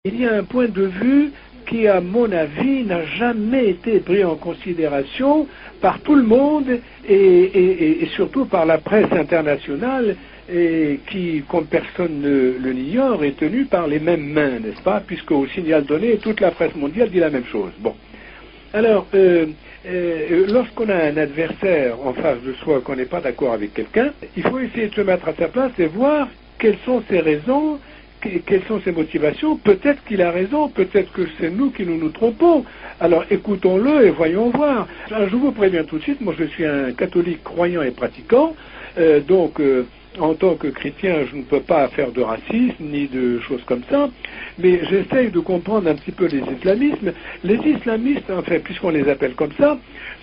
Il y a un point de vue qui, à mon avis, n'a jamais été pris en considération par tout le monde et surtout par la presse internationale et qui, comme personne ne l'ignore, est tenue par les mêmes mains, n'est-ce pas, puisque au signal donné, toute la presse mondiale dit la même chose. Bon. Alors, lorsqu'on a un adversaire en face de soi, qu'on n'est pas d'accord avec quelqu'un, il faut essayer de se mettre à sa place et voir quelles sont ses raisons, quelles sont ses motivations. Peut-être qu'il a raison, peut-être que c'est nous qui nous trompons. Alors écoutons-le et voyons voir. Je vous préviens tout de suite, moi je suis un catholique croyant et pratiquant, donc en tant que chrétien je ne peux pas faire de racisme ni de choses comme ça, mais j'essaye de comprendre un petit peu les islamismes. Les islamistes, enfin puisqu'on les appelle comme ça,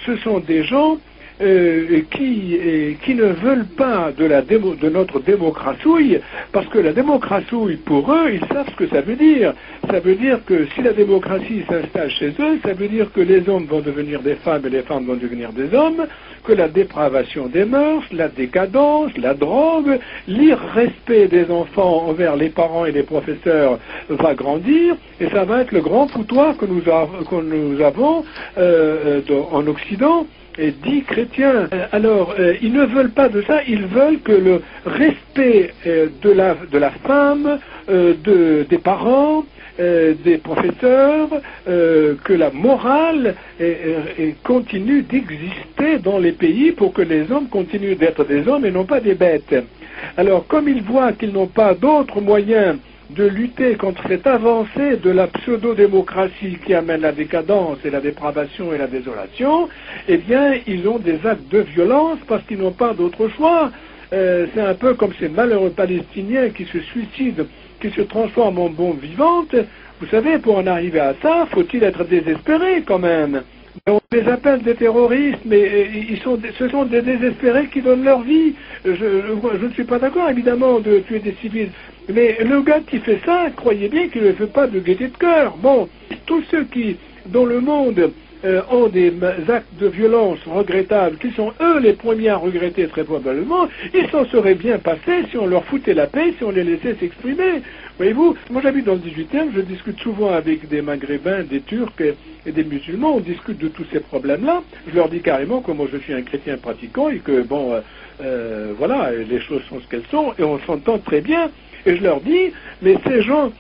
ce sont des gens qui ne veulent pas de notre démocratie, parce que la démocratie, pour eux, ils savent ce que ça veut dire. Ça veut dire que si la démocratie s'installe chez eux, ça veut dire que les hommes vont devenir des femmes et les femmes vont devenir des hommes, que la dépravation des mœurs, la décadence, la drogue, l'irrespect des enfants envers les parents et les professeurs va grandir, et ça va être le grand foutoir que nous avons en Occident, et dit chrétiens. Alors, ils ne veulent pas de ça, ils veulent que le respect de la femme, des parents, des professeurs, que la morale continue d'exister dans les pays pour que les hommes continuent d'être des hommes et non pas des bêtes. Alors, comme ils voient qu'ils n'ont pas d'autres moyens de lutter contre cette avancée de la pseudo-démocratie qui amène la décadence et la dépravation et la désolation, eh bien, ils ont des actes de violence parce qu'ils n'ont pas d'autre choix. C'est un peu comme ces malheureux Palestiniens qui se suicident, qui se transforment en bombes vivantes. Vous savez, pour en arriver à ça, faut-il être désespéré quand même. On les appelle des terroristes, mais ce sont des désespérés qui donnent leur vie. Je ne suis pas d'accord, évidemment, de tuer des civils. Mais le gars qui fait ça, croyez bien qu'il ne le fait pas de gaieté de cœur. Bon, tous ceux qui, dans le monde, ont des actes de violence regrettables, qui sont eux les premiers à regretter très probablement, ils s'en seraient bien passés si on leur foutait la paix, si on les laissait s'exprimer. Voyez-vous, moi j'habite dans le 18e, je discute souvent avec des Maghrébins, des Turcs et des musulmans, on discute de tous ces problèmes-là. Je leur dis carrément que moi je suis un chrétien pratiquant et que, bon, voilà, les choses sont ce qu'elles sont et on s'entend très bien. Et je leur dis, mais ces gens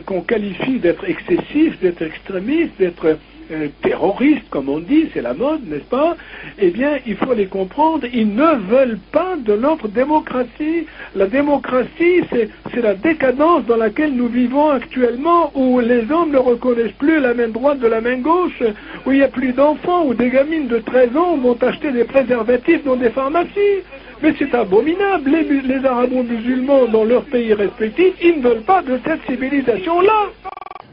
qu'on qualifie d'être excessifs, d'être extrémistes, d'être terroristes, comme on dit, c'est la mode, n'est-ce pas? Eh bien, il faut les comprendre, ils ne veulent pas de notre démocratie. La démocratie, c'est la décadence dans laquelle nous vivons actuellement, où les hommes ne reconnaissent plus la main droite de la main gauche, où il n'y a plus d'enfants, où des gamines de 13 ans vont acheter des préservatifs dans des pharmacies. Mais c'est abominable, les arabo-musulmans dans leurs pays respectifs, ils ne veulent pas de cette civilisation-là.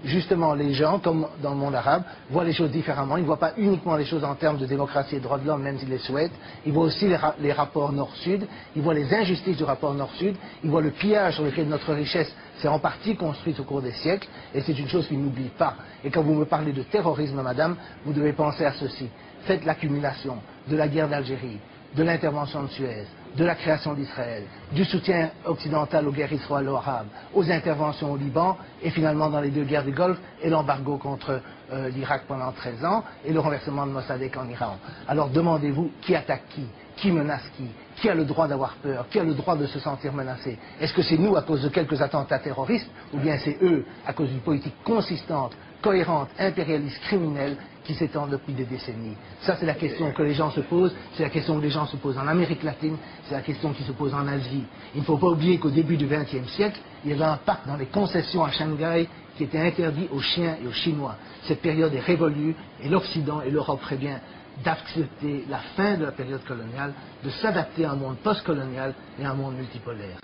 Justement, les gens, comme dans le monde arabe, voient les choses différemment. Ils ne voient pas uniquement les choses en termes de démocratie et de droits de l'homme, même s'ils les souhaitent. Ils voient aussi les rapports nord-sud. Ils voient les injustices du rapport nord-sud. Ils voient le pillage sur lequel notre richesse s'est en partie construite au cours des siècles. Et c'est une chose qu'ils n'oublient pas. Et quand vous me parlez de terrorisme, madame, vous devez penser à ceci. Faites l'accumulation de la guerre d'Algérie, de l'intervention de Suez, de la création d'Israël, du soutien occidental aux guerres israélo-arabes, aux interventions au Liban, et finalement dans les deux guerres du Golfe, et l'embargo contre l'Irak pendant 13 ans, et le renversement de Mossadegh en Iran. Alors demandez-vous qui attaque qui menace qui a le droit d'avoir peur, qui a le droit de se sentir menacé. Est-ce que c'est nous à cause de quelques attentats terroristes, ou bien c'est eux à cause d'une politique consistante, cohérente, impérialiste, criminelle, qui s'étend depuis des décennies? Ça, c'est la question que les gens se posent, c'est la question que les gens se posent en Amérique latine, c'est la question qui se pose en Asie. Il ne faut pas oublier qu'au début du XXe siècle, il y avait un pacte dans les concessions à Shanghai qui était interdit aux chiens et aux Chinois. Cette période est révolue, et l'Occident et l'Europe feraient bien d'accepter la fin de la période coloniale, de s'adapter à un monde post-colonial et à un monde multipolaire.